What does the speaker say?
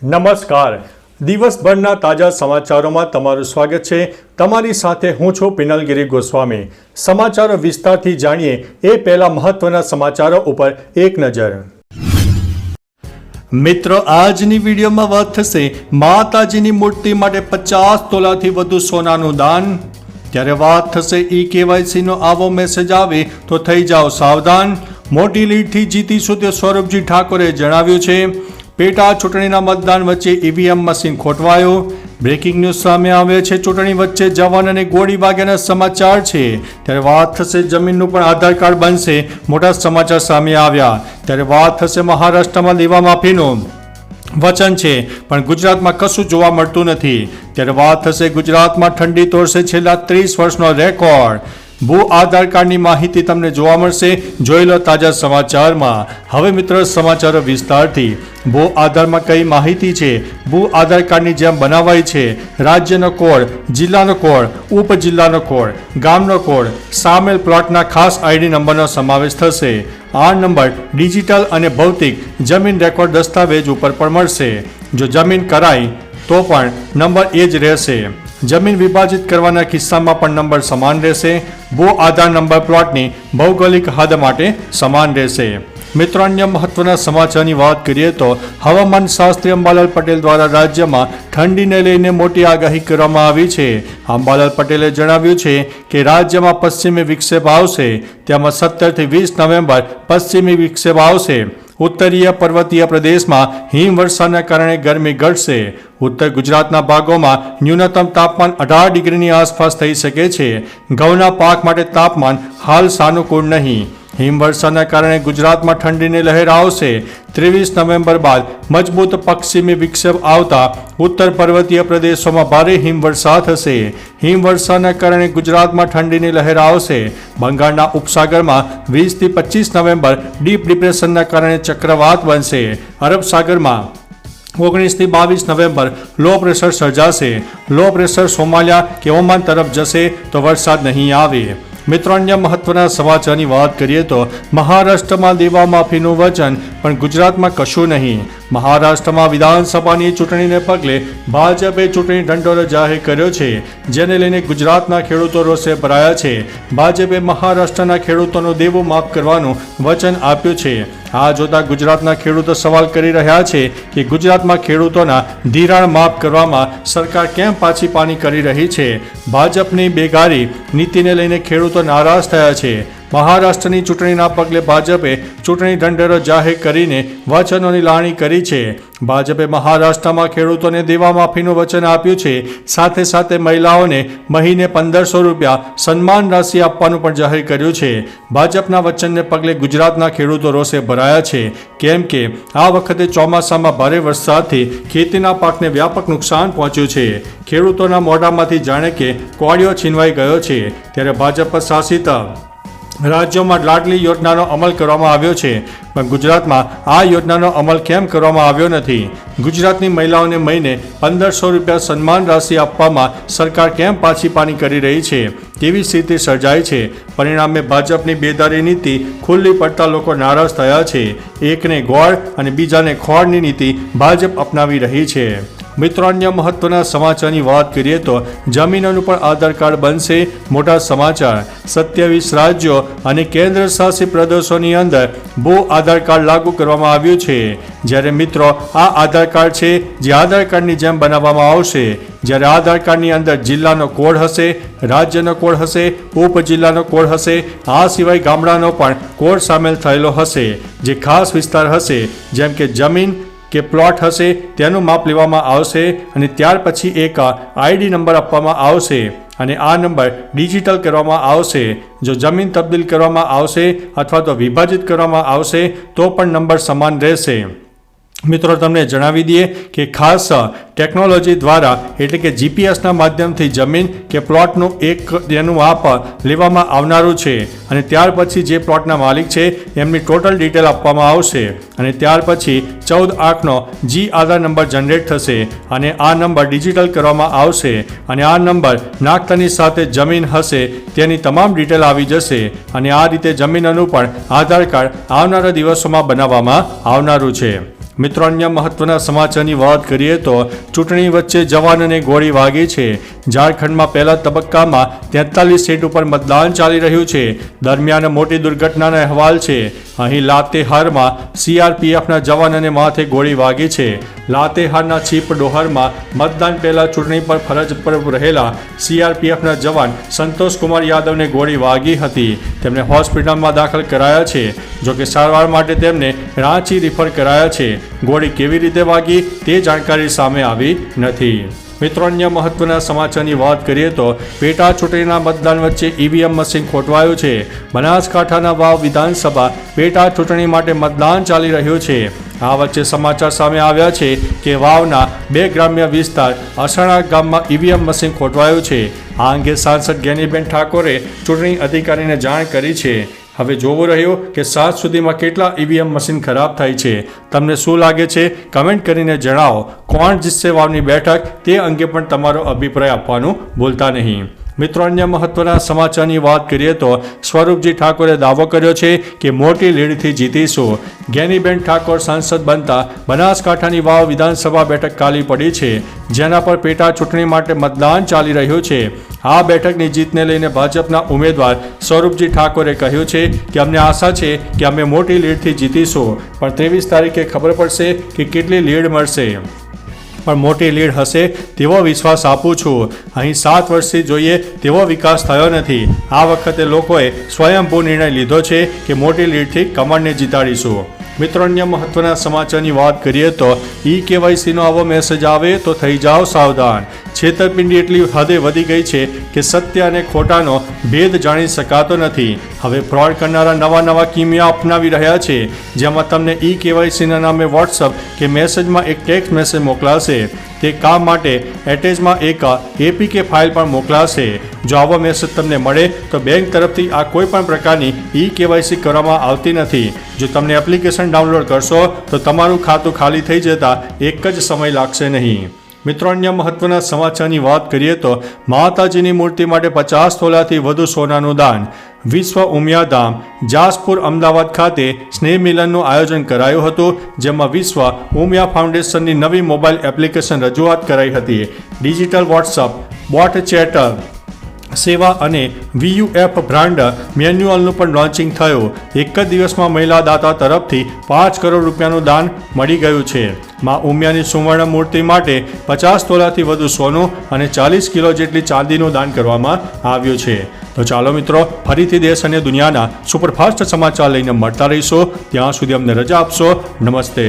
નમસ્કાર. દિવસભરના તાજા સમાચારોમાં તમારું સ્વાગત છે. તમારી સાથે હું છું પિનલગીરી ગોસ્વામી. સમાચારો વિસ્તારથી જાણીએ એ પહેલા મહત્વના સમાચારો ઉપર એક નજર. મિત્રો, આજની વિડીયોમાં વાત થશે માતાજીની મૂર્તિ માટે 50 તોલાથી વધુ સોનાનું દાન. ત્યારે વાત થશે EKYC નો આવો મેસેજ આવે તો થઈ જાઓ સાવધાન. મોટી લીડથી જીતીશું તે સ્વરૂપજી ઠાકોરે જણાવ્યું છે. પેટા ચૂંટણીના મતદાન વચ્ચે EVM મશીન ખોટવાયો. બ્રેકિંગ ન્યૂઝ સામે આવે છે. ચૂંટણી વચ્ચે જવાન અને ગોળી વાગ્યાના સમાચાર છે. ત્યારે વાત થશે જમીનનું પણ આધાર કાર્ડ બનશે. મોટા સમાચાર સામે આવ્યા. ત્યારે વાત થશે મહારાષ્ટ્રમાં દેવા માફીનું વચન છે પણ ગુજરાતમાં કશું જોવા મળતું નથી. ત્યારે વાત થશે ગુજરાતમાં ઠંડી તોડશે છેલ્લા 30 વર્ષનો રેકોર્ડ. ભૂ આધાર કાર્ડની માહિતી તમને જોવા મળશે. જોઈ લો તાજા સમાચારમાં. હવે મિત્રો સમાચારો વિસ્તારથી. ભૂ આધારમાં કઈ માહિતી છે? ભૂ આધાર કાર્ડની જેમ બનાવાય છે. રાજ્યનો કોડ, જિલ્લાનો કોડ, ઉપજિલ્લાનો કોડ, ગામનો કોડ, સામેલ પ્લોટના ખાસ ID નંબરનો સમાવેશ થશે. આ નંબર ડિજિટલ અને ભૌતિક જમીન રેકોર્ડ દસ્તાવેજ ઉપર પણ મળશે. જો જમીન કરાય તો પણ નંબર એ જ રહેશે. જમીન વિભાજિત કરવાના કિસ્સામાં પણ નંબર સમાન રહેશે. ભૂ આધાર નંબર પ્લોટની ભૌગોલિક હદ માટે સમાન રહેશે. મિત્રો, અન્ય મહત્વના સમાચારની વાત કરીએ તો હવામાન શાસ્ત્રી અંબાલાલ પટેલ દ્વારા રાજ્યમાં ઠંડીને લઈને મોટી આગાહી કરવામાં આવી છે. અંબાલાલ પટેલે જણાવ્યું છે કે રાજ્યમાં પશ્ચિમી વિક્ષેપ આવશે. તેમાં 17 થી 20 નવેમ્બર પશ્ચિમી વિક્ષેપ આવશે. ઉત્તરીય પર્વતીય પ્રદેશમાં હિમવર્ષાના કારણે ગરમી ઘટશે. ઉત્તર ગુજરાતના ભાગોમાં ન્યૂનતમ તાપમાન 18 ડિગ્રીની આસપાસ થઈ શકે છે. ઘઉંના પાક માટે તાપમાન હાલ સાનુકૂળ નહીં. હિમવર્ષાના કારણે ગુજરાતમાં ઠંડીની લહેર આવશે. 23 નવેમ્બર બાદ મજબૂત પશ્ચિમી વિક્ષેપ આવતા ઉત્તર પર્વતીય પ્રદેશોમાં ભારે હિમવર્ષા થશે. હિમવર્ષાના કારણે ગુજરાતમાં ઠંડીની લહેર આવશે. બંગાળના ઉપસાગરમાં 20 થી 25 નવેમ્બર ડીપ ડિપ્રેશનના કારણે ચક્રવાત બનશે. અરબ સાગરમાં 19 થી 22 નવેમ્બર લો પ્રેશર સર્જાશે. લો પ્રેશર સોમાલિયા કે ઓમાન તરફ જશે તો વરસાદ નહીં આવે. મિત્રો, અન્ય મહત્વના સમાચારની વાત કરીએ તો મહારાષ્ટ્રમાં દેવા માફીનું વચન પણ ગુજરાતમાં કશું નહીં. મહારાષ્ટ્રમાં વિધાનસભાની ચૂંટણીને પગલે ભાજપે ચૂંટણી ઢંઢોરો જાહેર કર્યો છે, જેને લઈને ગુજરાતના ખેડૂતો રોષે ભરાયા છે. ભાજપે મહારાષ્ટ્રના ખેડૂતોનું દેવું માફ કરવાનું વચન આપ્યું છે. આ જોતા ગુજરાતના ખેડૂતો સવાલ કરી રહ્યા છે કે ગુજરાતમાં ખેડૂતોના ધિરાણ માફ કરવામાં સરકાર કેમ પાછી પાની કરી રહી છે. ભાજપની બેગારી નીતિને લઈને ખેડૂતો નારાજ થયા છે. મહારાષ્ટ્રની ચૂંટણીના પગલે ભાજપે ચૂંટણી ઢંઢેરો જાહેર કરીને વચનોની લાણી કરી છે. ભાજપે મહારાષ્ટ્રમાં ખેડૂતોને દેવા માફીનું વચન આપ્યું છે. સાથે સાથે મહિલાઓને મહિને 1500 રૂપિયા સન્માન રાશિ આપવાનું પણ જાહેર કર્યું છે. ભાજપના વચનને પગલે ગુજરાતના ખેડૂતો રોષે ભરાયા છે, કેમ કે આ વખતે ચોમાસામાં ભારે વરસાદથી ખેતીના પાકને વ્યાપક નુકસાન પહોંચ્યું છે. ખેડૂતોના મોઢામાંથી જાણે કે કોળિયો છીનવાઈ ગયો છે. ત્યારે ભાજપ શાસિત રાજ્યોમાં લાડલી યોજનાનો અમલ કરવામાં આવ્યો છે, પણ ગુજરાતમાં આ યોજનાનો અમલ કેમ કરવામાં આવ્યો નથી? ગુજરાતની મહિલાઓને મહિને 1500 રૂપિયા સન્માન રાશિ આપવામાં સરકાર કેમ પાછી પાની કરી રહી છે? તેવી સ્થિતિ સર્જાઈ છે. પરિણામે ભાજપની બેદારી નીતિ ખુલ્લી પડતા લોકો નારાજ થયા છે. એકને ગોળ અને બીજાને ખોળની નીતિ ભાજપ અપનાવી રહી છે. મિત્રો, અન્ય મહત્વના સમાચારની વાત કરીએ તો જમીનોનું પણ આધાર કાર્ડ બનશે. મોટા સમાચાર. 27 રાજ્યો અને કેન્દ્ર શાસિત પ્રદેશોની અંદર ભૂ આધાર કાર્ડ લાગુ કરવામાં આવ્યું છે. જ્યારે મિત્રો, આ આધાર કાર્ડ છે જે આધાર કાર્ડની જેમ બનાવવામાં આવશે. જ્યારે આધાર કાર્ડની અંદર જિલ્લાનો કોડ હશે, રાજ્યનો કોડ હશે, ઉપજિલ્લાનો કોડ હશે. આ સિવાય ગામડાનો પણ કોડ સામેલ થયેલો હશે. જે ખાસ વિસ્તાર હશે, જેમ કે જમીન કે પ્લોટ હશે, તેનું માપ લેવામાં આવશે અને ત્યાર પછી એક ID નંબર આપવામાં આવશે અને આ નંબર ડિજિટલ કરવામાં આવશે. જો જમીન તબદીલ કરવામાં આવશે અથવા તો વિભાજિત કરવામાં આવશે તો પણ નંબર સમાન રહેશે. મિત્રો, તમને જણાવી દઈએ કે ખાસ ટેકનોલોજી દ્વારા એટલે કે GPSના માધ્યમથી જમીન કે પ્લોટનું એનું માપ લેવામાં આવનારું છે અને ત્યાર પછી જે પ્લોટના માલિક છે એમની ટોટલ ડિટેલ આપવામાં આવશે અને ત્યાર પછી 14 આંકનો G આધાર નંબર જનરેટ થશે અને આ નંબર ડિજિટલ કરવામાં આવશે અને આ નંબર નાખતાની સાથે જમીન હશે તેની તમામ ડિટેલ આવી જશે અને આ રીતે જમીનનું પણ આધાર કાર્ડ આવનારા દિવસોમાં બનાવવામાં આવનારું છે. મિત્રો, અન્ય મહત્વના સમાચારની વાત કરીએ તો ચૂંટણી વચ્ચે જવાનને ગોળી વાગી છે. ઝારખંડમાં પહેલા તબક્કામાં 43 સીટ ઉપર મતદાન ચાલી રહ્યું છે. દરમિયાન મોટી દુર્ઘટનાનો અહેવાલ છે. અહીં લાતેહારમાં સીઆરપીએફના જવાનને માથે ગોળી વાગી છે. લાતેહારના છીપડોહરમાં મતદાન પહેલા ચૂંટણી પર ફરજ પર રહેલા સીઆરપીએફના જવાન સંતોષ કુમાર યાદવને ગોળી વાગી હતી. તેમને હોસ્પિટલમાં દાખલ કરાયા છે. જોકે સારવાર માટે તેમને રાંચી રિફર કરાયા છે. ગોળી કેવી રીતે વાગી તે જાણકારી સામે આવી નથી. મિત્રો, અન્ય મહત્વના સમાચારની વાત કરીએ તો પેટા ચૂંટણીના મતદાન વચ્ચે ઈવીએમ મશીન ખોટવાયું છે. બનાસકાંઠાના વાવ વિધાનસભા પેટા ચૂંટણી માટે મતદાન ચાલી રહ્યું છે. આ વચ્ચે સમાચાર સામે આવ્યા છે કે વાવના 2 ગ્રામ્ય વિસ્તાર અસણા ગામમાં ઈવીએમ મશીન ખોટવાયું છે. આ અંગે સાંસદ જ્ઞાનીબેન ઠાકોરે ચૂંટણી અધિકારીને જાણ કરી છે. હવે જોવું રહ્યું કે સાંજ સુધીમાં કેટલા ઈવીએમ મશીન ખરાબ થાય છે. તમને શું લાગે છે? કમેન્ટ કરીને જણાવો. કોણ જીતશે વાવની બેઠક તે અંગે પણ તમારો અભિપ્રાય આપવાનું ભૂલતા નહીં. મિત્રો, અન્ય મહત્વના સમાચારની વાત કરીએ તો સ્વરૂપજી ઠાકોરે દાવો કર્યો છે કે મોટી લીડથી જીતીશું. જ્ઞાનીબેન ઠાકોર સાંસદ બનતા બનાસકાંઠાની વાવ વિધાનસભા બેઠક ખાલી પડી છે, જેના પર પેટા ચૂંટણી માટે મતદાન ચાલી રહ્યું છે. આ બેઠકની જીતને લઈને ભાજપના ઉમેદવાર સ્વરૂપજી ઠાકોરે કહ્યું છે કે અમને આશા છે કે અમે મોટી લીડથી જીતીશું, પણ 23 તારીખે ખબર પડશે કે કેટલી લીડ મળશે. પણ મોટી લીડ હશે તેવો વિશ્વાસ આપું છું. અહીં 7 વર્ષથી જોઈએ તેવો વિકાસ થયો નથી. આ વખતે લોકોએ સ્વયંભૂ નિર્ણય લીધો છે કે મોટી લીડથી કમળને જીતાડીશું. મિત્રો, અન્ય મહત્વના સમાચારની વાત કરીએ તો કેવાયસીનો આવો મેસેજ આવે તો થઈ જાઓ સાવધાન. છેતરપિંડી એટલી હદે વધી ગઈ છે કે સત્ય અને ખોટાનો ભેદ જાણી શકાતો નથી. હવે ફ્રોડ કરનારા નવા કિમિયા અપનાવી રહ્યા છે, જેમાં તમને કેવાયસીના નામે વોટ્સઅપ કે મેસેજમાં એક ટેક્સ્ટ મેસેજ મોકલાશે. તે કામ માટે એટેચમાં એક એપીકે ફાઇલ પણ મોકલાશે. જો આવો મેસેજ તમને મળે તો બેંક તરફથી આ કોઈ પણ પ્રકારની કેવાયસી કરવામાં આવતી નથી. જો તમને એપ્લિકેશન ડાઉનલોડ કરશો તો તમારું ખાતું ખાલી થઈ જતા એક જ સમય લાગશે નહીં. મિત્રો, અન્ય મહત્વના સમાચારની વાત કરીએ તો માતાજીની મૂર્તિ માટે 50 તોલાથી વધુ સોનાનું દાન. વિશ્વ ઉમિયાધામ જાસપુર અમદાવાદ ખાતે સ્નેહ મિલનનું આયોજન કરાયું હતું, જેમાં વિશ્વ ઉમિયા ફાઉન્ડેશનની નવી મોબાઈલ એપ્લિકેશન રજૂઆત કરાઈ હતી. ડિજિટલ વોટ્સઅપ, બોટ ચેટ સેવા અને VUF બ્રાન્ડ મેન્યુઅલનું પણ લોન્ચિંગ થયું. એક જ દિવસમાં મહિલા દાતા તરફથી 5 કરોડ રૂપિયાનું દાન મળી ગયું છે. માં ઉમિયાની સુવર્ણ મૂર્તિ માટે 50 તોલાથી વધુ સોનું અને 40 કિલો જેટલી ચાંદીનું દાન કરવામાં આવ્યું છે. તો ચાલો મિત્રો, ફરીથી દેશ અને દુનિયાના સુપરફાસ્ટ સમાચાર લઈને મળતા રહીશું. ત્યાં સુધી અમને રજા આપશો. નમસ્તે.